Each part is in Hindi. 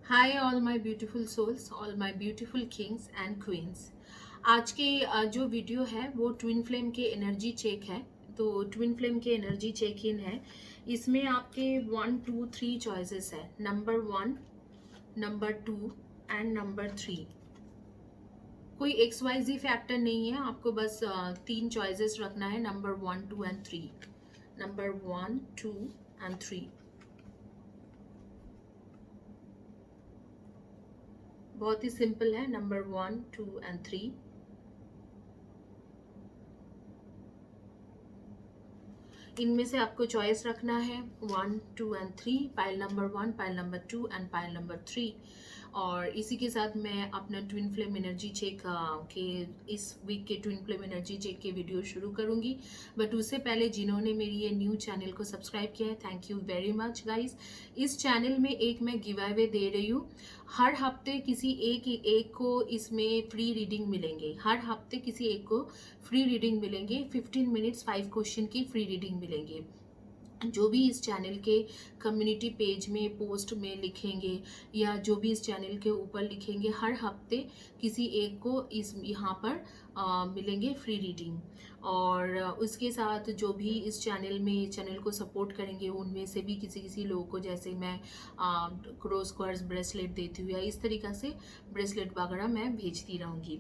Hi all my beautiful souls, all my beautiful kings and queens. आज के जो वीडियो है वो ट्विन फ्लेम के एनर्जी चेक है। तो ट्विन फ्लेम के एनर्जी चेक इन है। इसमें आपके 1 2 3 चॉइसेस है, नंबर 1, नंबर 2 एंड नंबर 3। कोई XYZ फैक्टर नहीं है, आपको बस 3 चॉइसेस रखना है, नंबर 1 2 एंड 3। नंबर 1 2 एंड 3 बहुत ही सिंपल है। Number 1 2 and 3। इनमें से आपको चॉइस रखना है 1 2 and 3, pile number 1, pile number 2 and pile number 3। और इसी के साथ मैं अपना ट्विन फ्लेम एनर्जी चेक के इस वीक के ट्विन फ्लेम एनर्जी चेक के वीडियो शुरू करूंगी। बट उससे पहले जिन्होंने मेरी ये न्यू चैनल को सब्सक्राइब किया है, thank you very much guys. इस चैनल में एक मैं गिव अवे दे रही हूँ। हर हफ्ते किसी एक को इसमें फ्री रीडिंग मिलेंगे। हर हफ्ते किसी एक को फ्री रीडिंग मिलेंगे। 15 मिनट्स 5 क्वेश्चन की फ्री रीडिंग मिलेंगे। जो भी इस चैनल के कम्युनिटी पेज में पोस्ट में लिखेंगे या जो भी इस चैनल के ऊपर लिखेंगे, हर हफ्ते किसी एक को इस यहाँ पर मिलेंगे फ्री रीडिंग। और उसके साथ जो भी इस चैनल को सपोर्ट करेंगे, उनमें से भी किसी किसी लोगों को, जैसे मैं क्रोस क्वार्ट्ज ब्रेसलेट देती हूँ या इस तरीक़ा से ब्रेसलेट वगैरह मैं भेजती रहूँगी।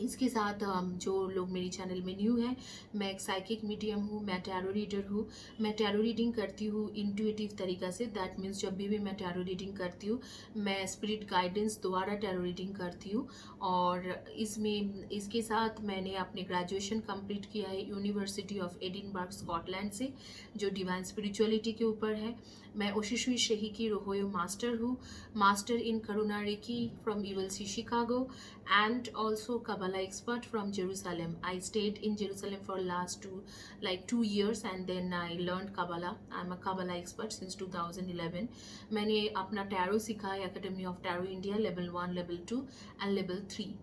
इसके साथ जो लोग मेरी चैनल में न्यू हैं, मैं एक साइकिक मीडियम हूँ, मैं टैरो रीडर हूँ। मैं टैरो रीडिंग करती हूँ इंट्यूटिव तरीका से। दैट मीन्स जब भी मैं टैरो रीडिंग करती हूँ, मैं स्पिरिट गाइडेंस द्वारा टैरो रीडिंग करती हूँ। और इसके साथ मैंने अपने ग्रेजुएशन कंप्लीट किया है यूनिवर्सिटी ऑफ एडिनबर्ग स्कॉटलैंड से, जो डिवाइन स्पिरिचुअलिटी के ऊपर है। मैं ओशिशुई शेही की रोहोयो मास्टर हूँ, master in Karuna Reiki from ULC Chicago, and also Kabbalah expert from Jerusalem. I stayed in Jerusalem for last 2 years and then I learned Kabbalah. I'm a Kabbalah expert since 2011. मैंने अपना टैरो सीखा है academy of tarot India level 1, level 2 and level 3।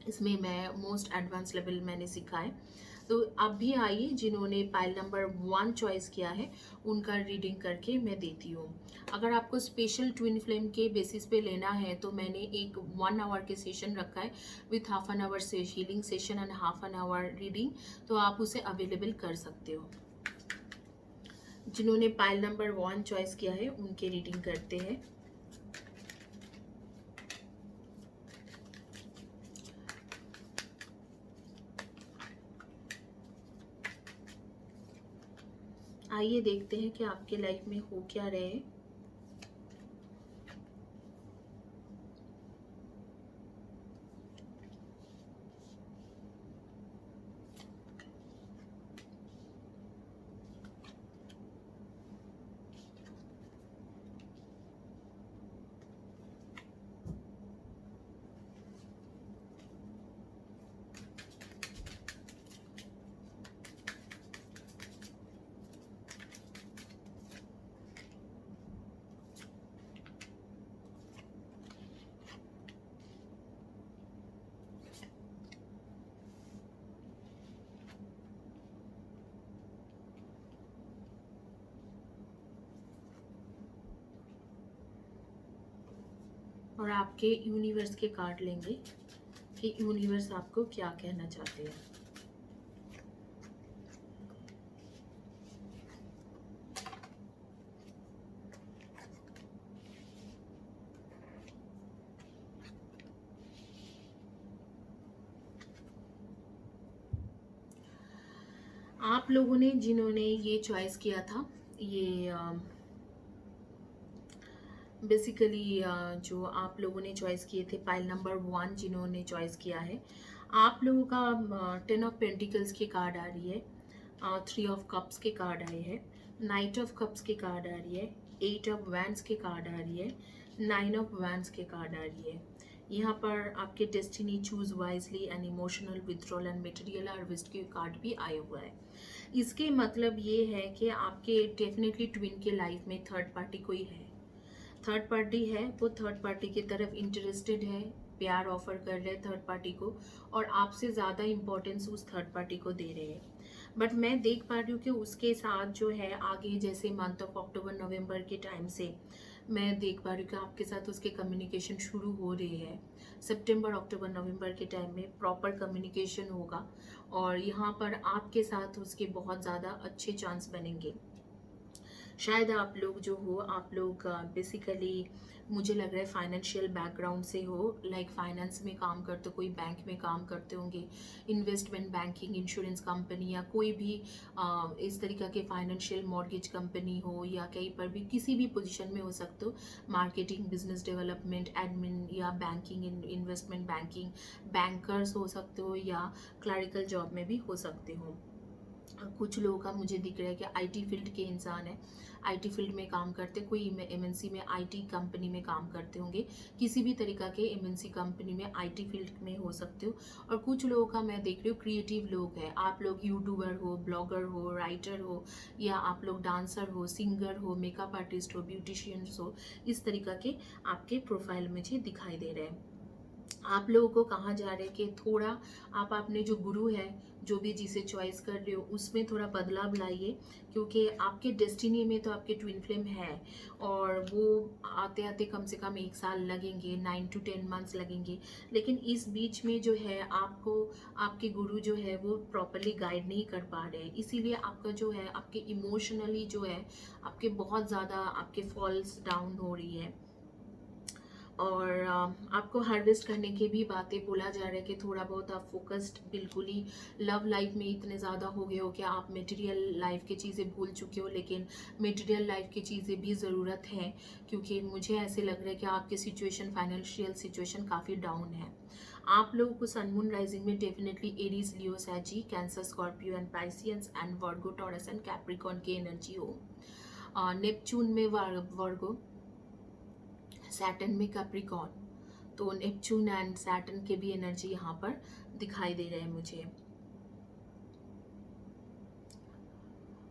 इसमें मैं मोस्ट एडवांस लेवल मैंने सीखा है। तो अब भी आइए, जिन्होंने पाइल नंबर 1 चॉइस किया है उनका रीडिंग करके मैं देती हूँ। अगर आपको स्पेशल ट्विन फ्लेम के बेसिस पे लेना है तो मैंने एक 1 आवर के सेशन रखा है विथ हाफ एन आवर से healing session and half an hour reading, तो आप उसे अवेलेबल कर सकते हो। जिन्होंने पाइल नंबर 1 चॉइस किया है उनके रीडिंग करते हैं। आइए देखते हैं कि आपके लाइफ में हो क्या रहे। और आपके यूनिवर्स के कार्ड लेंगे कि यूनिवर्स आपको क्या कहना चाहते हैं। आप लोगों ने जिन्होंने ये चॉइस किया था, ये बेसिकली जो आप लोगों ने चॉइस किए थे पाइल नंबर 1, जिन्होंने चॉइस किया है, आप लोगों का 10 ऑफ पेंटिकल्स की कार्ड आ रही है, 3 ऑफ कप्स के कार्ड आए हैं, नाइट ऑफ कप्स के कार्ड आ रही है, 8 ऑफ वैंड्स के कार्ड आ रही है, 9 ऑफ वैंड्स के कार्ड आ रही है। यहाँ पर आपके destiny, choose wisely and emotional withdrawal and material harvest के कार्ड भी आए हुआ है। इसके मतलब ये है कि आपके डेफिनेटली ट्विन के लाइफ में थर्ड पार्टी कोई है। थर्ड पार्टी है, वो थर्ड पार्टी की तरफ इंटरेस्टेड है, प्यार ऑफर कर रहे हैं थर्ड पार्टी को, और आपसे ज़्यादा इम्पोर्टेंस उस थर्ड पार्टी को दे रहे हैं। बट मैं देख पा रही हूँ कि उसके साथ जो है आगे, जैसे मंथ ऑफ अक्टूबर नवंबर के टाइम से मैं देख पा रही हूँ कि आपके साथ उसके कम्युनिकेशन शुरू हो रही है। सितंबर, अक्टूबर, नवंबर के टाइम में प्रॉपर कम्युनिकेशन होगा और यहाँ पर आपके साथ उसके बहुत ज़्यादा अच्छे चांस बनेंगे। शायद आप लोग जो हो, आप लोग बेसिकली मुझे लग रहा है फाइनेंशियल बैकग्राउंड से हो, लाइक फाइनेंस में काम करते हो, कोई बैंक में काम करते होंगे, इन्वेस्टमेंट बैंकिंग, इंश्योरेंस कंपनी या कोई भी इस तरीका के फाइनेंशियल मॉर्गेज कंपनी हो या कहीं पर भी किसी भी पोजीशन में हो सकते हो। मार्केटिंग, बिजनेस डेवलपमेंट, एडमिन या बैंकिंग, इन्वेस्टमेंट बैंकिंग, बैंकर्स हो सकते हो या क्लरिकल जॉब में भी हो सकते हो। कुछ लोगों का मुझे दिख रहा है कि आईटी फील्ड के इंसान है, आईटी फील्ड में काम करते, कोई एमएनसी में आईटी कंपनी में काम करते होंगे, किसी भी तरीका के एमएनसी कंपनी में आईटी फील्ड में हो सकते हो। और कुछ लोगों का मैं देख रही हूँ क्रिएटिव लोग हैं, आप लोग यूट्यूबर हो, ब्लॉगर हो, राइटर हो या आप लोग डांसर हो, सिंगर हो, मेकअप आर्टिस्ट हो, ब्यूटिशियंस हो, इस तरीका के आपके प्रोफाइल मुझे दिखाई दे रहे हैं। आप लोगों को कहा जा रहा है कि थोड़ा आप अपने जो गुरु है, जो भी जिसे चॉइस कर रहे हो, उसमें थोड़ा बदलाव लाइए, क्योंकि आपके डेस्टिनी में तो आपके ट्विन फ्लेम है और वो आते आते कम से कम 1 साल लगेंगे, 9 to 10 months लगेंगे। लेकिन इस बीच में जो है आपको आपके गुरु जो है वो प्रॉपरली गाइड नहीं कर पा रहे हैं, इसीलिए आपका जो है आपके इमोशनली जो है आपके बहुत ज़्यादा आपके फॉल्स डाउन हो रही है। और आपको हार्वेस्ट करने की भी बातें बोला जा रहा है कि थोड़ा बहुत आप फोकस्ड बिल्कुल ही लव लाइफ में इतने ज़्यादा हो गए हो कि आप मटेरियल लाइफ की चीज़ें भूल चुके हो, लेकिन मटेरियल लाइफ की चीज़ें भी ज़रूरत है, क्योंकि मुझे ऐसे लग रहा है कि आपकी सिचुएशन, फाइनेंशियल सिचुएशन काफ़ी डाउन है। आप लोगों को सन मून राइजिंग में definitely Aries, Leo, Sagi, Cancer, Scorpio and Pisceans and Virgo, Taurus and Capricorn की एनर्जी हो। नेपच्यून में वर्गो, सैटर्न में कैप्रिकॉर्न, तो नेपच्यून एंड सैटर्न के भी एनर्जी यहाँ पर दिखाई दे रहे हैं मुझे।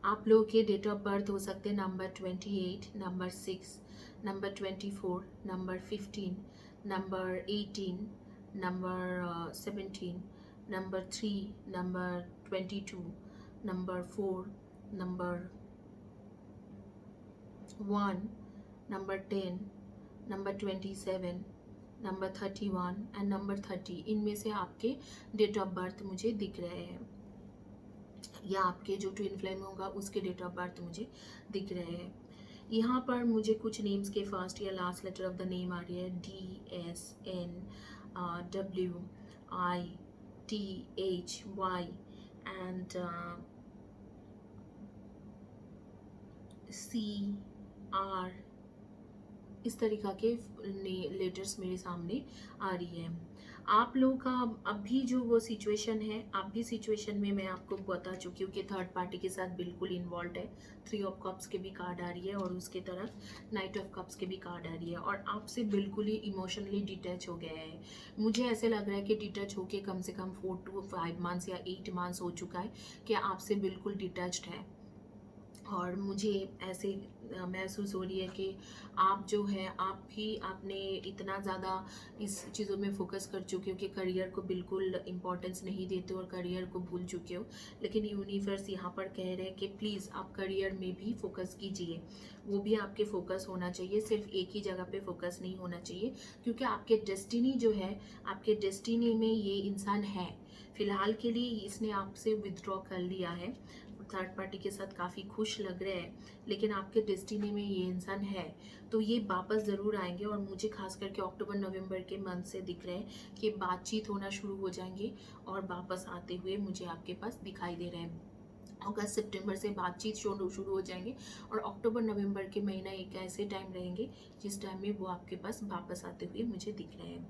आप लोगों के डेट ऑफ बर्थ हो सकते हैं number 28, number 6, number 24, number 15, number 18, number 17, number 3, number 22, number 4, number 1, number 10, number 27, number 31 and number 30। इनमें से आपके डेट ऑफ बर्थ मुझे दिख रहे हैं, या आपके जो ट्विन फ्लेम होगा उसके डेट ऑफ बर्थ मुझे दिख रहे हैं। यहाँ पर मुझे कुछ नेम्स के फर्स्ट या last letter of the name आ रही है, DSNWITHY एंड CR, इस तरीका के लेटर्स मेरे सामने आ रही है। आप लोगों का अभी जो वो सिचुएशन है, अभी सिचुएशन में मैं आपको बता चुकी हूँ कि थर्ड पार्टी के साथ बिल्कुल इन्वॉल्व है। 3 ऑफ कप्स के भी कार्ड आ रही है और उसके तरफ नाइट ऑफ कप्स के भी कार्ड आ रही है, और आपसे बिल्कुल ही इमोशनली डिटैच हो गया है। मुझे ऐसे लग रहा है कि डिटैच होके कम से कम 4 to 5 months या 8 months हो चुका है कि आपसे बिल्कुल डिटैच्ड है। और मुझे ऐसे महसूस हो रही है कि आप जो है आप भी आपने इतना ज़्यादा इस चीज़ों में फोकस कर चुके हो कि करियर को बिल्कुल इम्पोर्टेंस नहीं देते हो और करियर को भूल चुके हो। लेकिन यूनिवर्स यहाँ पर कह रहे हैं कि प्लीज़ आप करियर में भी फोकस कीजिए, वो भी आपके फोकस होना चाहिए, सिर्फ एक ही जगह पे फोकस नहीं होना चाहिए, क्योंकि आपके डेस्टिनी जो है, आपके डेस्टिनी में ये इंसान है। फिलहाल के लिए इसने आपसे विथड्रॉ कर लिया है, थर्ड पार्टी के साथ काफ़ी खुश लग रहे हैं, लेकिन आपके डेस्टिनी में ये इंसान है, तो ये वापस ज़रूर आएंगे। और मुझे खास करके अक्टूबर नवंबर के मंथ से दिख रहे हैं कि बातचीत होना शुरू हो जाएंगे और वापस आते हुए मुझे आपके पास दिखाई दे रहे हैं। अगस्त सितंबर से बातचीत शुरू हो जाएंगे और अक्टूबर नवंबर के महीना एक ऐसे टाइम रहेंगे जिस टाइम में वो आपके पास वापस आते हुए मुझे दिख रहे हैं।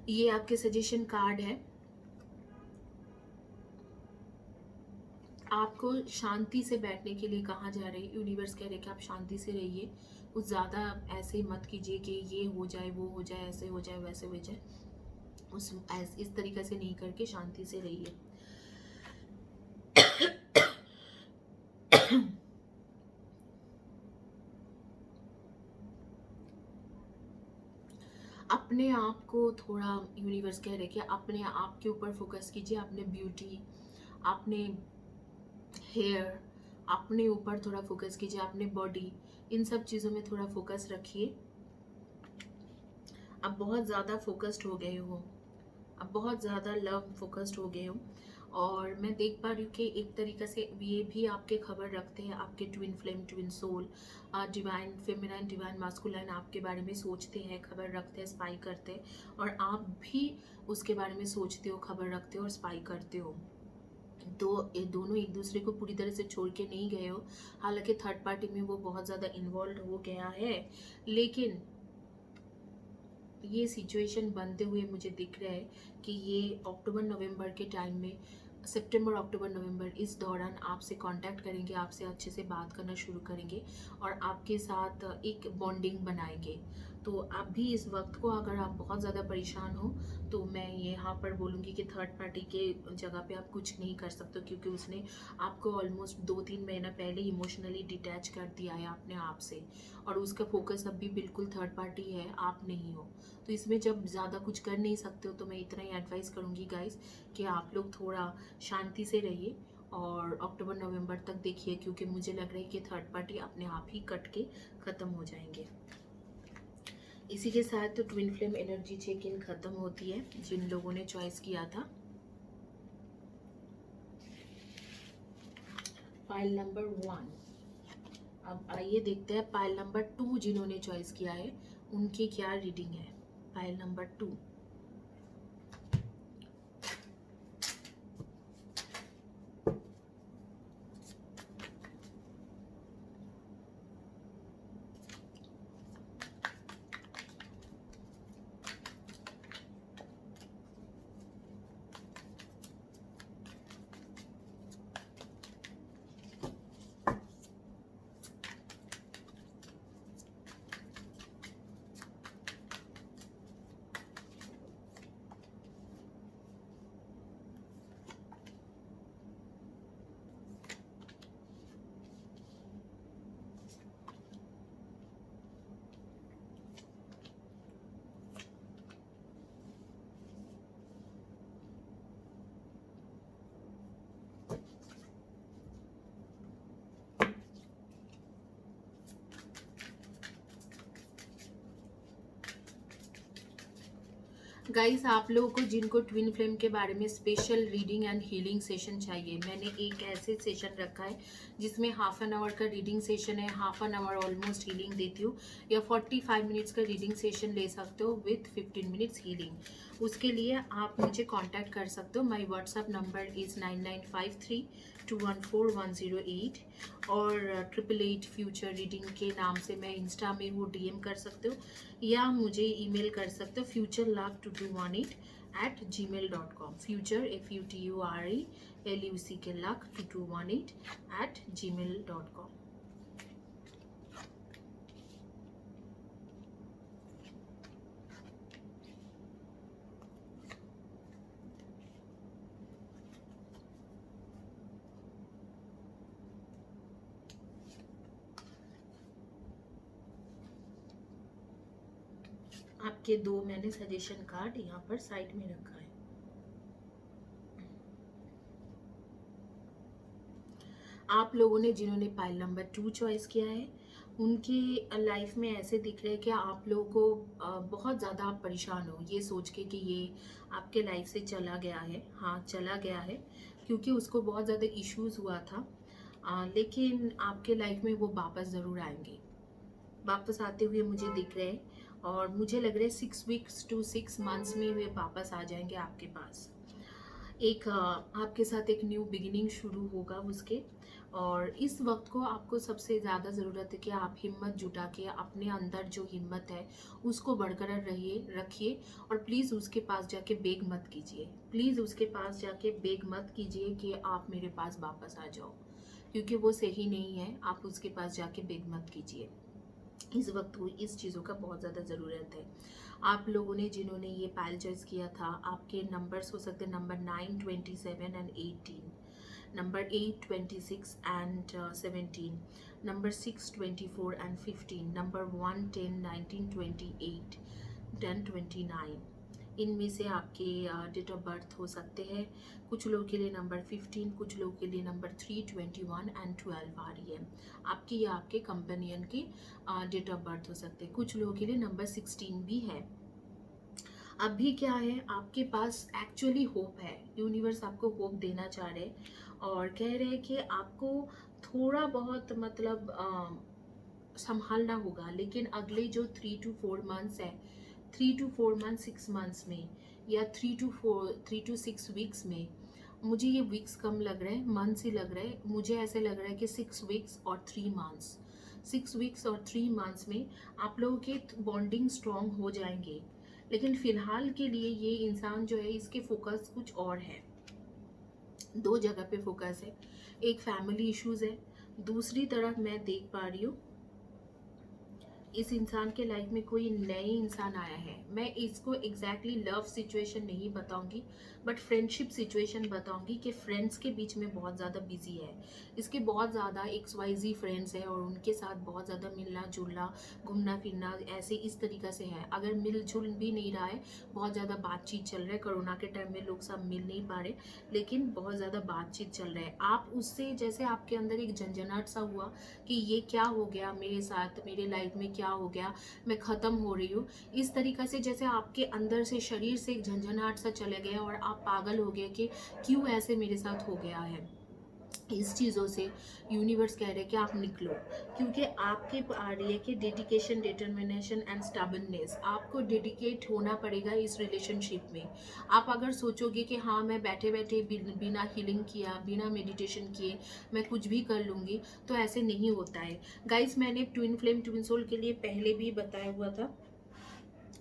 ये आपके सजेशन कार्ड है। आपको शांति से बैठने के लिए कहा जा रहा है, यूनिवर्स कह रहे हैं कि आप शांति से रहिए, कुछ ज़्यादा ऐसे मत कीजिए कि ये हो जाए, वो हो जाए, ऐसे हो जाए, वैसे हो जाए, इस तरीके से नहीं करके शांति से रहिए। अपने आप को थोड़ा, यूनिवर्स कह रहे कि अपने आप के ऊपर फोकस कीजिए, अपने ब्यूटी, अपने हेयर, अपने ऊपर थोड़ा फोकस कीजिए, अपने बॉडी, इन सब चीज़ों में थोड़ा फोकस रखिए। आप बहुत ज़्यादा फोकस्ड हो गए हो, अब बहुत ज़्यादा लव फोकस्ड हो गए हो। और मैं देख पा रही हूँ कि एक तरीके से ये भी आपके खबर रखते हैं, आपके twin flame, twin soul, divine feminine, divine masculine आपके बारे में सोचते हैं, खबर रखते हैं, स्पाई करते हैं, और आप भी उसके बारे में सोचते हो, खबर रखते हो और स्पाई करते हो। तो ये दोनों एक दूसरे को पूरी तरह से छोड़ के नहीं गए हो, हालांकि थर्ड पार्टी में वो बहुत ज़्यादा इन्वॉल्व हो गया है, लेकिन ये सिचुएशन बनते हुए मुझे दिख रहा है कि ये अक्टूबर नवंबर के टाइम में, सितंबर अक्टूबर नवंबर, इस दौरान आपसे कांटेक्ट करेंगे, आपसे अच्छे से बात करना शुरू करेंगे और आपके साथ एक बॉन्डिंग बनाएंगे। तो आप भी इस वक्त को, अगर आप बहुत ज़्यादा परेशान हो, तो मैं यहाँ पर बोलूँगी कि थर्ड पार्टी के जगह पे आप कुछ नहीं कर सकते, क्योंकि उसने आपको ऑलमोस्ट 2-3 महीना पहले इमोशनली डिटैच कर दिया है अपने आप से, और उसका फोकस अब भी बिल्कुल थर्ड पार्टी है, आप नहीं हो। तो इसमें जब ज़्यादा कुछ कर नहीं सकते हो, तो मैं इतना ही एडवाइस करूँगी गाइस कि आप लोग थोड़ा शांति से रहिए और अक्टूबर नवंबर तक देखिए, क्योंकि मुझे लग रहा है कि थर्ड पार्टी अपने आप ही कट के ख़त्म हो जाएंगे। इसी के साथ तो twin flame energy check in ख़त्म होती है, जिन लोगों ने चॉइस किया था पाइल नंबर 1। अब आइए देखते हैं पाइल नंबर 2 जिन्होंने चॉइस किया है उनकी क्या रीडिंग है। पाइल नंबर 2, गाइस आप लोगों को जिनको ट्विन फ्लेम के बारे में special reading and healing session चाहिए, मैंने एक ऐसे सेशन रखा है जिसमें हाफ एन आवर का रीडिंग सेशन है, half an hour almost healing देती हूँ, या 45 मिनट्स का रीडिंग सेशन ले सकते हो विथ 15 मिनट्स हीलिंग। उसके लिए आप मुझे कांटेक्ट कर सकते हो। माय व्हाट्सएप नंबर इज़ 9953214108 और 888 फ्यूचर रीडिंग के नाम से मैं इंस्टा में वो डीएम कर सकते हो, या मुझे ईमेल कर सकते हो futurelove2218@gmail.com। फ्यूचर FUTURE के लक 2218@gmail.com। आपके दो मैंने सजेशन कार्ड यहाँ पर साइड में रखा है। आप लोगों ने जिन्होंने पाइल नंबर 2 चॉइस किया है उनकी लाइफ में ऐसे दिख रहा है कि आप लोगों को बहुत ज़्यादा आप परेशान हो ये सोच के कि ये आपके लाइफ से चला गया है। हाँ, चला गया है, क्योंकि उसको बहुत ज़्यादा इश्यूज हुआ था, लेकिन आपके लाइफ में वो वापस ज़रूर आएंगे, वापस आते हुए मुझे दिख रहे हैं, और मुझे लग रहा है 6 वीक्स टू 6 मंथ्स में वे वापस आ जाएंगे आपके पास। एक आपके साथ एक न्यू बिगिनिंग शुरू होगा उसके। और इस वक्त को आपको सबसे ज़्यादा ज़रूरत है कि आप हिम्मत जुटा के अपने अंदर जो हिम्मत है उसको बरकरार रहिए, रखिए, और प्लीज़ उसके पास जाके बेग मत कीजिए, प्लीज़ उसके पास जाके बेग मत कीजिए कि आप मेरे पास वापस आ जाओ, क्योंकि वो सही नहीं है। आप उसके पास जाके बेग मत कीजिए, इस वक्त को इस चीज़ों का बहुत ज़्यादा ज़रूरत है। आप लोगों ने जिन्होंने ये पायल चॉइस किया था, आपके नंबर्स हो सकते हैं number 9, 27 and 18, number 8, 26 and 17, number 6, 24 and 15, number 1, 10, 19, 28, 1029। इनमें से आपके डेट ऑफ बर्थ हो सकते हैं। कुछ लोगों के लिए नंबर 15, कुछ लोगों के लिए नंबर 3, 21 एंड 12 आ रही है। आपकी या आपके कंपेनियन की डेट ऑफ बर्थ हो सकते हैं। कुछ लोगों के लिए नंबर 16 भी है। अभी क्या है, आपके पास एक्चुअली होप है। यूनिवर्स आपको होप देना चाह रहे और कह रहे हैं कि आपको थोड़ा बहुत मतलब संभालना होगा, लेकिन अगले जो 3 to 4 मंथ्स है, 3 to 4 मंथ 6 मंथ्स में, या 3 to 6 वीक्स में, मुझे ये वीक्स कम लग रहे हैं, मंथ्स ही लग रहे हैं। मुझे ऐसे लग रहा है कि 6 वीक्स और 3 मंथ्स, 6 वीक्स और 3 मंथ्स में आप लोगों के बॉन्डिंग स्ट्रॉन्ग हो जाएंगे। लेकिन फिलहाल के लिए ये इंसान जो है, इसके फोकस कुछ और है। 2 जगह पे फोकस है। एक फैमिली इश्यूज है, दूसरी तरफ मैं देख पा रही हूँ इस इंसान के लाइफ में कोई नए इंसान आया है। मैं इसको एग्जैक्टली लव सिचुएशन नहीं बताऊंगी, बट फ्रेंडशिप सिचुएशन बताऊंगी कि फ्रेंड्स के बीच में बहुत ज़्यादा बिजी है। इसके बहुत ज़्यादा XYZ फ्रेंड्स है और उनके साथ बहुत ज़्यादा मिलना जुलना, घूमना फिरना ऐसे इस तरीक़ा से है। अगर मिलजुल भी नहीं रहा है, बहुत ज़्यादा बातचीत चल रहा है। कोरोना के टाइम में लोग सब मिल नहीं पा रहे, लेकिन बहुत ज़्यादा बातचीत चल रहा है। आप उससे जैसे आपके अंदर एक झंझनाहट सा हुआ कि ये क्या हो गया मेरे साथ, मेरे लाइफ में क्या हो गया, मैं ख़त्म हो रही हूँ, इस तरीक़ा से जैसे आपके अंदर से शरीर से एक झंझनाहट सा चले गया और आप पागल हो गए कि क्यों ऐसे मेरे साथ हो गया है। इस चीज़ों से यूनिवर्स कह रहे हैं कि आप निकलो, क्योंकि आपके आ रही है कि डेडिकेशन, डिटर्मिनेशन एंड स्टबर्ननेस। आपको डेडिकेट होना पड़ेगा इस रिलेशनशिप में। आप अगर सोचोगे कि हाँ मैं बैठे बैठे बिना हीलिंग किया, बिना मेडिटेशन किए मैं कुछ भी कर लूँगी, तो ऐसे नहीं होता है गाइस। मैंने ट्विन फ्लेम ट्विन सोल के लिए पहले भी बताया हुआ था,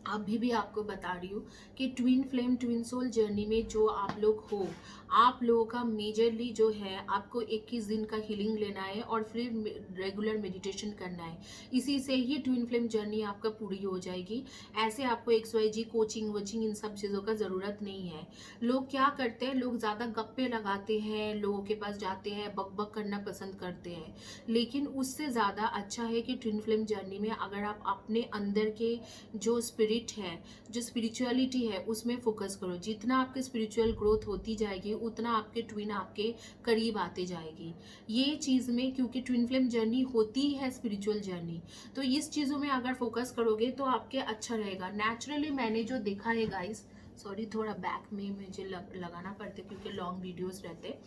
अभी भी आपको बता रही हूँ कि twin flame twin soul journey में जो आप लोग हो, आप लोगों का मेजरली जो है, आपको 21 दिन का हीलिंग लेना है और फिर रेगुलर मेडिटेशन करना है। इसी से ही ट्विन फ्लेम जर्नी आपका पूरी हो जाएगी। ऐसे आपको XYZ कोचिंग वोचिंग इन सब चीज़ों का ज़रूरत नहीं है। लोग क्या करते हैं, लोग ज़्यादा गप्पे लगाते हैं, लोगों के पास जाते हैं, बक बक करना पसंद करते हैं। लेकिन उससे ज़्यादा अच्छा है कि ट्विन फ्लेम जर्नी में अगर आप अपने अंदर के जो स्पिरिट है, जो स्पिरिचुअलिटी है, उसमें फोकस करो। जितना आपकी स्पिरिचुअल ग्रोथ होती जाएगी, उतना आपके ट्विन आपके करीब आते जाएगी। ये चीज़ में, क्योंकि ट्विन फ्लेम जर्नी होती है स्पिरिचुअल जर्नी, तो इस चीज़ों में अगर फोकस करोगे तो आपके अच्छा रहेगा। नेचुरली मैंने जो देखा है गाइस, सॉरी थोड़ा बैक में मुझे लगाना पड़ता है क्योंकि लॉन्ग वीडियोस रहते।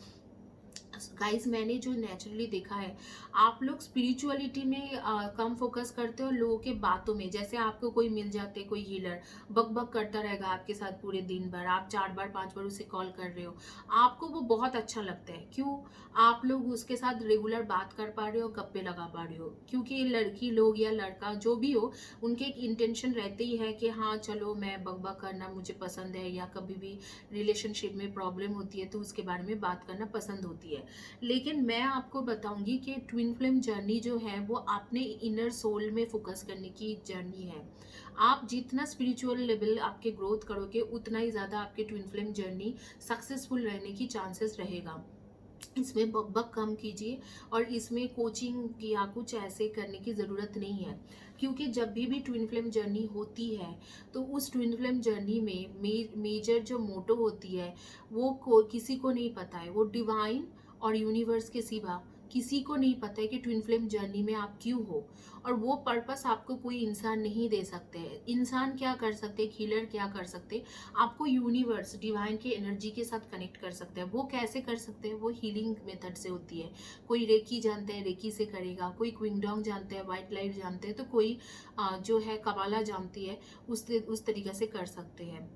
गाइस मैंने जो नेचुरली देखा है, आप लोग स्पिरिचुअलिटी में कम फोकस करते हो, लोगों के बातों में। जैसे आपको कोई मिल जाते, कोई हीलर बक बक करता रहेगा आपके साथ पूरे दिन भर, आप 4 बार 5 बार उसे कॉल कर रहे हो, आपको वो बहुत अच्छा लगता है। क्यों? आप लोग उसके साथ रेगुलर बात कर पा रहे हो, गप्पे लगा पा रहे हो, क्योंकि लड़की लोग या लड़का जो भी हो, उनके एक इंटेंशन रहते ही है कि हाँ चलो मैं बक बक करना मुझे पसंद है, या कभी भी रिलेशनशिप में प्रॉब्लम होती है तो उसके बारे में बात करना पसंद होती है। लेकिन मैं आपको बताऊंगी कि ट्विन फ्लेम जर्नी जो है वो अपने इनर सोल में फोकस करने की जर्नी है। आप जितना स्पिरिचुअल लेवल आपके ग्रोथ करोगे, उतना ही ज़्यादा आपके ट्विन फ्लेम जर्नी सक्सेसफुल रहने की चांसेस रहेगा। इसमें बक कम कीजिए और इसमें कोचिंग या कुछ ऐसे करने की ज़रूरत नहीं है, क्योंकि जब भी ट्विन फ्लेम जर्नी होती है तो उस ट्विन फ्लेम जर्नी में मेजर जो मोटो होती है वो किसी को नहीं पता है। वो डिवाइन और यूनिवर्स के सिवा किसी को नहीं पता है कि ट्विन फ्लेम जर्नी में आप क्यों हो, और वो पर्पस आपको कोई इंसान नहीं दे सकते हैं। इंसान क्या कर सकते, हीलर क्या कर सकते, आपको यूनिवर्स डिवाइन के एनर्जी के साथ कनेक्ट कर सकते हैं। वो कैसे कर सकते हैं? वो हीलिंग मेथड से होती है। कोई रेकी जानते हैं, रेकी से करेगा, कोई क्विंगडोंग जानते हैं, व्हाइट लाइट जानते हैं, तो कोई जो है कबाला जानती है, उस तरीके से कर सकते हैं।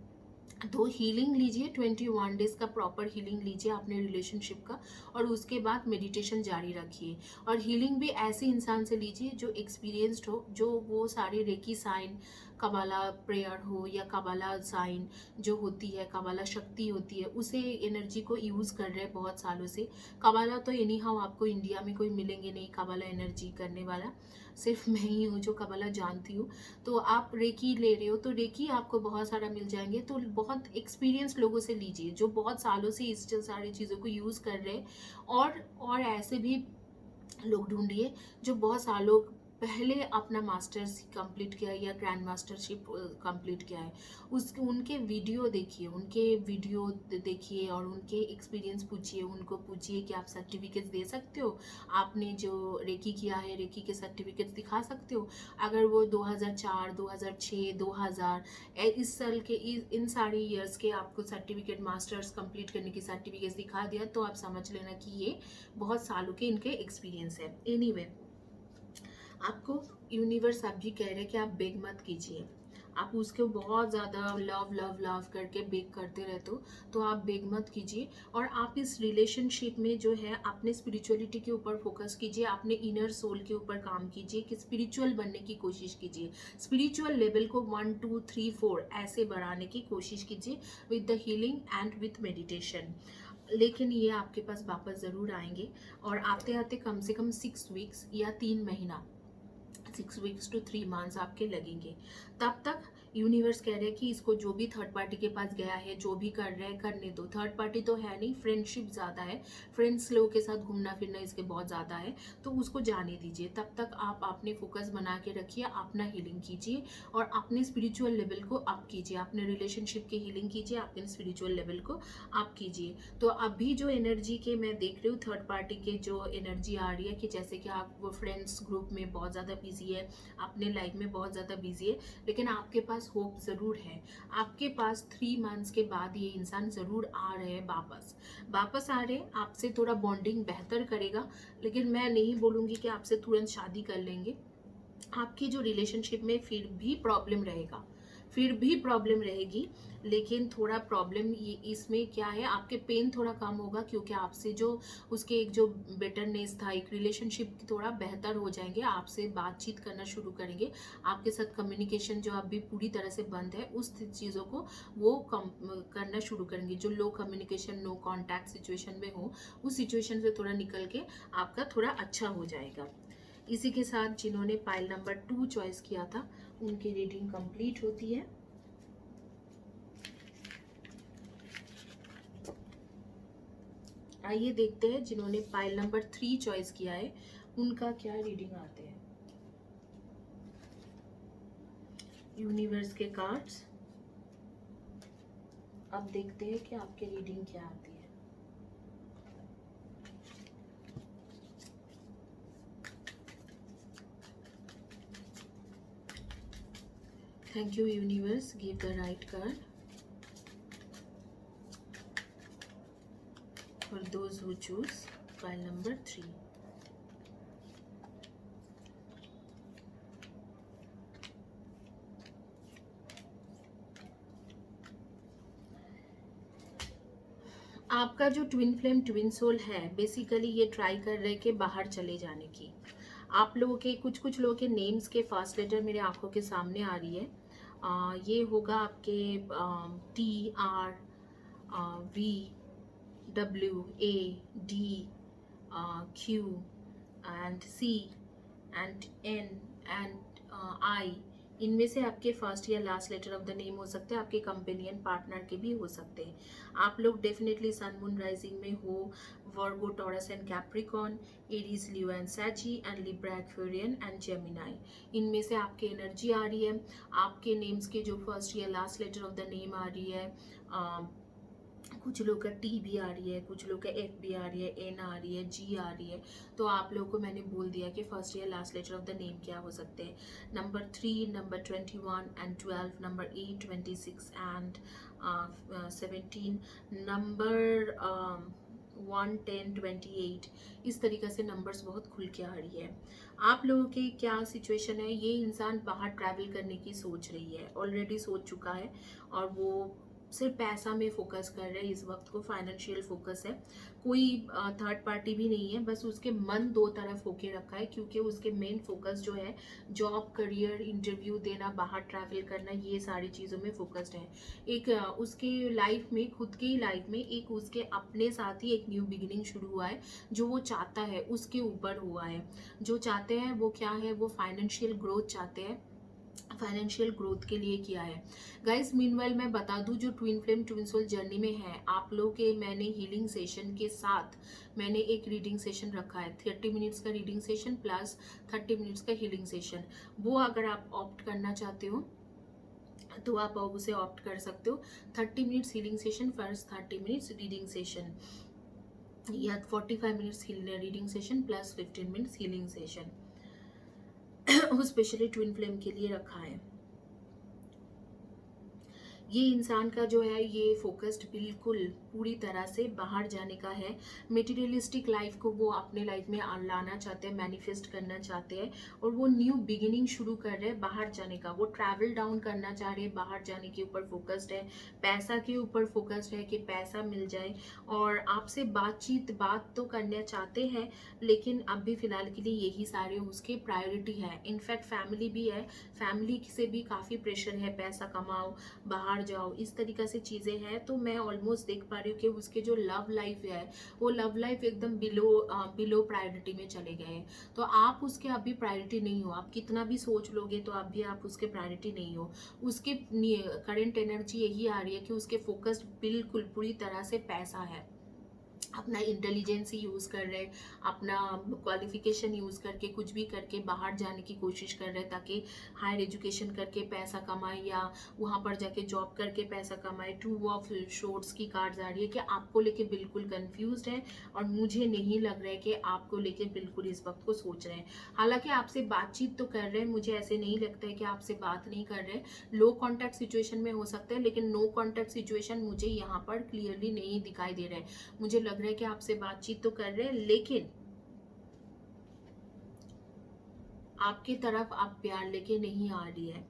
तो हीलिंग लीजिए, 21 डेज का प्रॉपर हीलिंग लीजिए अपने रिलेशनशिप का, और उसके बाद मेडिटेशन जारी रखिए। और हीलिंग भी ऐसे इंसान से लीजिए जो एक्सपीरियंस्ड हो, जो वो सारे रेकी साइन, कबाला प्रेयर हो या कबाला साइन जो होती है, कबाला शक्ति होती है, उसे एनर्जी को यूज़ कर रहे हैं बहुत सालों से। कबाला तो एनी हाउ आपको इंडिया में कोई मिलेंगे नहीं कबाला एनर्जी करने वाला, सिर्फ मैं ही हूँ जो कबाला जानती हूँ। तो आप रेकी ले रहे हो तो रेकी आपको बहुत सारा मिल जाएंगे। तो बहुत एक्सपीरियंस लोगों से लीजिए जो बहुत सालों से इस सारी चीज़ों को यूज़ कर रहे हैं, और ऐसे भी लोग ढूंढिए जो बहुत सालों पहले अपना मास्टर्स कंप्लीट किया है या ग्रैंड मास्टरशिप कंप्लीट किया है, उसके उनके वीडियो देखिए, उनके वीडियो देखिए और उनके एक्सपीरियंस पूछिए, उनको पूछिए कि आप सर्टिफिकेट्स दे सकते हो, आपने जो रेकी किया है रेकी के सर्टिफिकेट्स दिखा सकते हो। अगर वो 2004 2006 2000 इस साल के इन सारे ईयर्स के आपको सर्टिफिकेट मास्टर्स कंप्लीट करने की सर्टिफिकेट्स दिखा दिया तो आप समझ लेना कि ये बहुत सालों के इनके एक्सपीरियंस है। एनीवे, आपको यूनिवर्स अभी कह रहे हैं कि आप बेग मत कीजिए। आप उसको बहुत ज़्यादा लव लव लव करके बेग करते रहते हो, तो आप बेग मत कीजिए। और आप इस रिलेशनशिप में जो है अपने स्पिरिचुअलिटी के ऊपर फोकस कीजिए, अपने इनर सोल के ऊपर काम कीजिए कि स्पिरिचुअल बनने की कोशिश कीजिए। स्पिरिचुअल लेवल को 1 2 3 4 ऐसे बढ़ाने की कोशिश कीजिए with the healing and with meditation. लेकिन ये आपके पास वापस ज़रूर आएंगे, और आते आते कम से कम 6 वीक्स या 3 महीना, 6 weeks to 3 months आपके लगेंगे। तब तक यूनिवर्स कह रहे हैं कि इसको जो भी थर्ड पार्टी के पास गया है, जो भी कर रहे हैं करने दो। थर्ड पार्टी तो है नहीं, फ्रेंडशिप ज़्यादा है, फ्रेंड्स लोगों के साथ घूमना फिरना इसके बहुत ज़्यादा है, तो उसको जाने दीजिए। तब तक आप अपने फोकस बना के रखिए, अपना हीलिंग कीजिए और अपने स्पिरिचुअल लेवल को अप कीजिए, अपने रिलेशनशिप की हीलिंग कीजिए, अपने स्पिरिचुअल लेवल को अप कीजिए। तो अभी जो एनर्जी के मैं देख रही हूँ, थर्ड पार्टी के जो एनर्जी आ रही है कि जैसे कि आप वो फ्रेंड्स ग्रुप में बहुत ज़्यादा बिजी है, अपने लाइफ में बहुत ज़्यादा बिजी है, लेकिन आपके पास होप ज़रूर है। आपके पास 3 मंथ्स के बाद ये इंसान ज़रूर आ रहे हैं, वापस आ रहे हैं, आपसे थोड़ा बॉन्डिंग बेहतर करेगा। लेकिन मैं नहीं बोलूँगी कि आपसे तुरंत शादी कर लेंगे। आपकी जो रिलेशनशिप में फिर भी प्रॉब्लम रहेगी, लेकिन थोड़ा प्रॉब्लम ये इसमें क्या है, आपके पेन थोड़ा कम होगा, क्योंकि आपसे जो उसके एक जो बेटरनेस था, एक रिलेशनशिप थोड़ा बेहतर हो जाएंगे, आपसे बातचीत करना शुरू करेंगे, आपके साथ कम्युनिकेशन जो अभी पूरी तरह से बंद है उस चीज़ों को वो कम करना शुरू करेंगे। जो लो कम्युनिकेशन नो कॉन्टैक्ट सिचुएशन में हो, उस सिचुएशन से थोड़ा निकल के आपका थोड़ा अच्छा हो जाएगा। इसी के साथ जिन्होंने पाइल नंबर 2 चॉइस किया था उनकी रीडिंग कंप्लीट होती है। आइए देखते हैं जिन्होंने पाइल नंबर 3 चॉइस किया है उनका क्या रीडिंग आते हैं। यूनिवर्स के कार्ड्स, अब देखते हैं कि आपकी रीडिंग क्या आती है। Thank you universe, give the right card for those who choose pile number 3. आपका जो ट्विन फ्लेम ट्विन सोल है, बेसिकली ये ट्राई कर रहे हैं कि बाहर चले जाने की। आप लोगों के कुछ लोगों के नेम्स के फर्स्ट लेटर मेरे आंखों के सामने आ रही है। ये होगा आपके TR V WAD Q and C and N and I। इनमें से आपके फर्स्ट या last letter of the name हो सकते हैं, आपके कंपेनियन पार्टनर के भी हो सकते हैं। आप लोग डेफिनेटली सन मून राइजिंग में हो Virgo Taurus and Capricorn, Aries Leo and Sagi and Libra Aquarian and Gemini. इनमें से आपकी एनर्जी आ रही है। आपके नेम्स के जो फर्स्ट या last letter of the name आ रही है, कुछ लोग का T भी आ रही है, कुछ लोग का F भी आ रही है, N आ रही है, G आ रही है। तो आप लोगों को मैंने बोल दिया कि फर्स्ट या last letter of the name क्या हो सकते हैं। Number 3, number 21 and 12, number 8, 26 and 17, number 1, 10, 28। इस तरीके से नंबर्स बहुत खुल के आ रही है। आप लोगों की क्या सिचुएशन है, ये इंसान बाहर ट्रैवल करने की सोच रही है, ऑलरेडी सोच चुका है, और वो सिर्फ पैसा में फोकस कर रहे हैं इस वक्त को, फाइनेंशियल फोकस है। कोई थर्ड पार्टी भी नहीं है, बस उसके मन दो तरफ होके रखा है, क्योंकि उसके मेन फोकस जो है जॉब, करियर, इंटरव्यू देना, बाहर ट्रैवल करना, ये सारी चीज़ों में फोकस्ड है। एक उसके लाइफ में, खुद की लाइफ में एक उसके अपने साथ ही एक न्यू बिगिनिंग शुरू हुआ है। जो वो चाहता है उसके ऊपर हुआ है। जो चाहते हैं वो क्या है, वो फाइनेंशियल ग्रोथ चाहते हैं, फाइनेंशियल ग्रोथ के लिए किया है। गाइस मीनवाइल मैं बता दूं, जो twin flame twin soul journey में है आप लोग के, मैंने हीलिंग सेशन के साथ मैंने एक रीडिंग सेशन रखा है, 30 मिनट्स का रीडिंग सेशन प्लस 30 मिनट्स का हीलिंग सेशन। वो अगर आप ऑप्ट करना चाहते हो तो आप उसे ऑप्ट कर सकते हो। 30 minutes healing session first 30 minutes reading session, या 45 minutes reading session plus 15 minutes healing session वो स्पेशली ट्विन फ्लेम के लिए रखा है। ये इंसान का जो है ये फोकस्ड बिल्कुल पूरी तरह से बाहर जाने का है। मटेरियलिस्टिक लाइफ को वो अपने लाइफ में लाना चाहते हैं, मैनिफेस्ट करना चाहते हैं, और वो न्यू बिगिनिंग शुरू कर रहे हैं बाहर जाने का। वो ट्रैवल डाउन करना चाह रहे हैं, बाहर जाने के ऊपर फोकस्ड है, पैसा के ऊपर फोकस्ड है कि पैसा मिल जाए। और आपसे बात तो करना चाहते हैं, लेकिन अभी फिलहाल के लिए यही सारे उसके प्रायोरिटी है। इनफैक्ट फैमिली भी है, फैमिली से भी काफ़ी प्रेशर है, पैसा कमाओ, बाहर जाओ, इस तरीका से चीज़ें हैं। तो मैं ऑलमोस्ट देख पा रही हूँ कि उसके जो लव लाइफ है वो लव लाइफ एकदम बिलो प्रायोरिटी में चले गए हैं। तो आप उसके अभी प्रायोरिटी नहीं हो, आप कितना भी सोच लोगे तो अभी आप उसके प्रायोरिटी नहीं हो। उसके करंट एनर्जी यही आ रही है कि उसके फोकस बिल्कुल पूरी तरह से पैसा है। अपना इंटेलिजेंस यूज़ कर रहे, अपना क्वालिफिकेशन यूज़ करके कुछ भी करके बाहर जाने की कोशिश कर रहे, ताकि हायर एजुकेशन करके पैसा कमाए या वहाँ पर जाके जॉब करके पैसा कमाए। टू ऑफ शोर्ट्स की कार्ड्स आ रही है कि आपको लेके बिल्कुल कंफ्यूज्ड है, और मुझे नहीं लग रहा है कि आपको लेके बिल्कुल इस वक्त को सोच रहे हैं। हालांकि आपसे बातचीत तो कर रहे हैं, मुझे ऐसे नहीं लगता है कि आपसे बात नहीं कर रहे। लो कॉन्टैक्ट सिचुएशन में हो सकता है, लेकिन नो कॉन्टैक्ट सिचुएशन मुझे यहाँ पर क्लियरली नहीं दिखाई दे रहा है। मुझे लग रहा है कि आपसे बातचीत तो कर रहे हैं, लेकिन आपकी तरफ आप प्यार लेके नहीं आ रही है।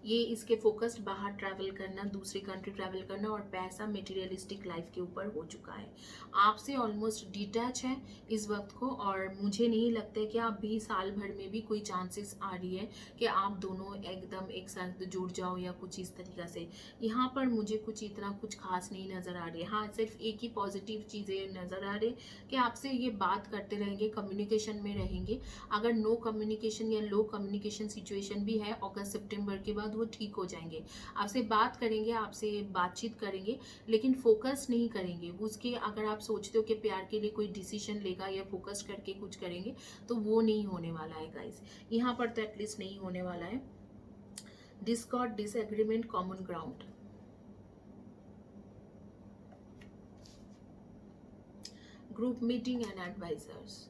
ये इसके फोकस्ड बाहर ट्रैवल करना, दूसरी कंट्री ट्रैवल करना, और पैसा मटेरियलिस्टिक लाइफ के ऊपर हो चुका है। आपसे ऑलमोस्ट डिटैच है इस वक्त को, और मुझे नहीं लगता है कि आप भी साल भर में भी कोई चांसेस आ रही है कि आप दोनों एकदम एक साथ जुड़ जाओ या कुछ इस तरीका से। यहाँ पर मुझे कुछ इतना कुछ खास नहीं नज़र आ रही है। हाँ, सिर्फ एक ही पॉजिटिव चीज़ें नज़र आ रही कि आपसे ये बात करते रहेंगे, कम्युनिकेशन में रहेंगे। अगर नो कम्युनिकेशन या लो कम्युनिकेशन सिचुएशन भी है, अगस्त सितंबर के बाद वो ठीक हो जाएंगे। आपसे बात करेंगे, आपसे बातचीत करेंगे, लेकिन फोकस नहीं करेंगे उसके। अगर आप सोचते हो कि प्यार के लिए कोई डिसीजन लेगा या फोकस करके कुछ करेंगे, तो वो नहीं होने वाला है गाइस। यहाँ पर तो एटलीस्ट नहीं होने वाला है। Discord, disagreement, common ground, group meeting and advisors.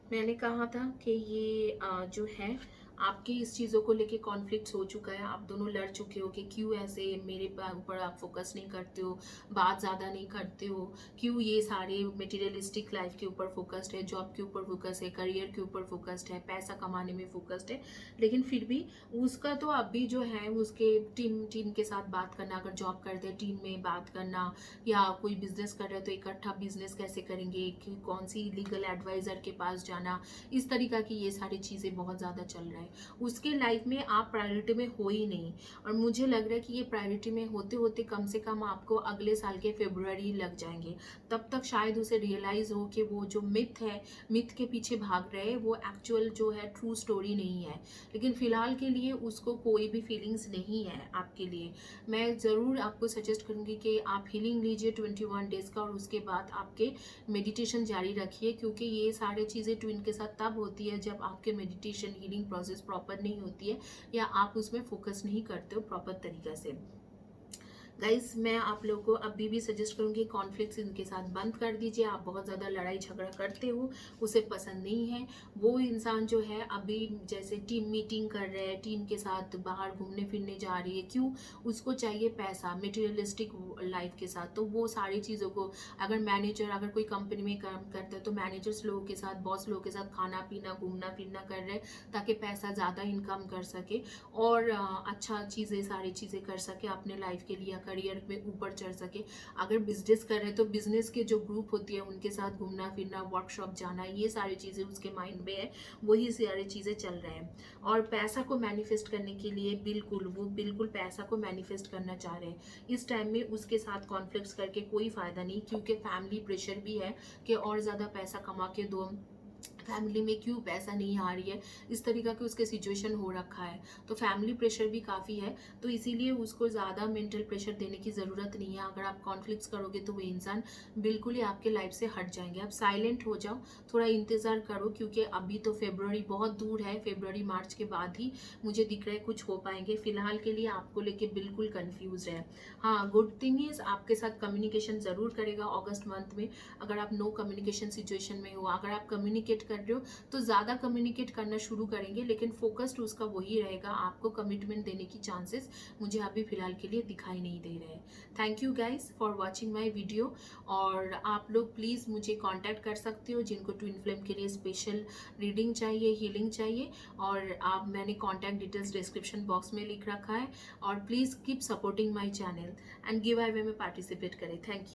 मैंने कहा था कि ये जो है आपकी इस चीज़ों को लेके कॉन्फ्लिक्ट्स हो चुका है। आप दोनों लड़ चुके हो कि क्यों ऐसे मेरे ऊपर आप फोकस नहीं करते हो, बात ज़्यादा नहीं करते हो, क्यों ये सारे मटेरियलिस्टिक लाइफ के ऊपर फोकस्ड है, जॉब के ऊपर फोकस है, करियर के ऊपर फोकस्ड है, पैसा कमाने में फोकस्ड है। लेकिन फिर भी उसका तो अभी जो है उसके टीम के साथ बात करना, अगर जॉब करते हैं टीम में बात करना, या कोई बिजनेस कर रहे हो तो इकट्ठा बिजनेस कैसे करेंगे, कौन सी लीगल एडवाइज़र के पास जाना, इस तरीका की ये सारी चीज़ें बहुत ज़्यादा चल रहा है। उसके लाइफ में आप प्रायोरिटी में हो ही नहीं, और मुझे लग रहा है कि ये प्रायोरिटी में होते होते कम से कम आपको अगले साल के फरवरी लग जाएंगे। तब तक शायद उसे रियलाइज हो कि वो जो मिथ है, मिथ के पीछे भाग रहे हैं, वो एक्चुअल जो है ट्रू स्टोरी नहीं है। लेकिन फिलहाल के लिए उसको कोई भी फीलिंग्स नहीं है आपके लिए। मैं ज़रूर आपको सजेस्ट करूँगी कि आप हीलिंग लीजिए 21 डेज़ का, और उसके बाद आपके मेडिटेशन जारी रखिए, क्योंकि ये सारी चीज़ें ट्विन के साथ तब होती है जब आपके मेडिटेशन हीलिंग प्रोसेस प्रॉपर नहीं होती है, या आप उसमें फोकस नहीं करते हो प्रॉपर तरीके से। गाइस, मैं आप लोगों को अभी भी सजेस्ट करूंगी कॉन्फ्लिक्ट्स इनके साथ बंद कर दीजिए। आप बहुत ज़्यादा लड़ाई झगड़ा करते हो, उसे पसंद नहीं है। वो इंसान जो है अभी जैसे टीम मीटिंग कर रहे हैं, टीम के साथ बाहर घूमने फिरने जा रही है, क्यों? उसको चाहिए पैसा मटेरियलिस्टिक लाइफ के साथ। तो वो सारी चीज़ों को, अगर मैनेजर, अगर कोई कंपनी में काम करता है तो मैनेजर्स लोगों के साथ, बॉस लोगों के साथ खाना पीना घूमना फिरना कर रहे हैं, ताकि पैसा ज़्यादा इनकम कर सके और अच्छा चीज़ें, सारी चीज़ें कर सके अपने लाइफ के लिए, करियर में ऊपर चढ़ सके। अगर बिजनेस कर रहे हैं तो बिजनेस के जो ग्रुप होती है उनके साथ घूमना फिरना, वर्कशॉप जाना, ये सारी चीज़ें उसके माइंड में है, वही सारी चीज़ें चल रहे हैं। और पैसा को मैनिफेस्ट करने के लिए वो बिल्कुल पैसा को मैनिफेस्ट करना चाह रहे हैं। इस टाइम में उसके साथ कॉन्फ्लिक्ट्स करके कोई फ़ायदा नहीं, क्योंकि फैमिली प्रेशर भी है कि और ज़्यादा पैसा कमा के दो, फैमिली में क्यों पैसा नहीं आ रही है, इस तरीका की उसके सिचुएशन हो रखा है। तो फैमिली प्रेशर भी काफ़ी है, तो इसीलिए उसको ज़्यादा मेंटल प्रेशर देने की ज़रूरत नहीं है। अगर आप कॉन्फ्लिक्ट्स करोगे तो वो इंसान बिल्कुल ही आपके लाइफ से हट जाएंगे। आप साइलेंट हो जाओ, थोड़ा इंतज़ार करो, क्योंकि अभी तो फेब्रुअरी बहुत दूर है, फेब्रुअरी मार्च के बाद ही मुझे दिख रहा है कुछ हो पाएंगे। फिलहाल के लिए आपको लेके बिल्कुल कन्फ्यूज है। हाँ, गुड थिंग इज़ आपके साथ कम्युनिकेशन ज़रूर करेगा अगस्त मंथ में। अगर आप नो कम्युनिकेशन सिचुएशन में हो, अगर आप कम्युनिकेट कर रहे हो तो ज़्यादा कम्युनिकेट करना शुरू करेंगे, लेकिन फोकस्ड उसका वही रहेगा। आपको कमिटमेंट देने की चांसेस मुझे अभी फिलहाल के लिए दिखाई नहीं दे रहे हैं। Thank you guys for watching my video. और आप लोग प्लीज़ मुझे कॉन्टैक्ट कर सकते हो जिनको ट्विन फ्लेम के लिए स्पेशल रीडिंग चाहिए, हीलिंग चाहिए। और आप, मैंने कॉन्टैक्ट डिटेल्स डिस्क्रिप्शन बॉक्स में लिख रखा है। और please keep supporting my channel and give away में पार्टिसिपेट करें। Thank you.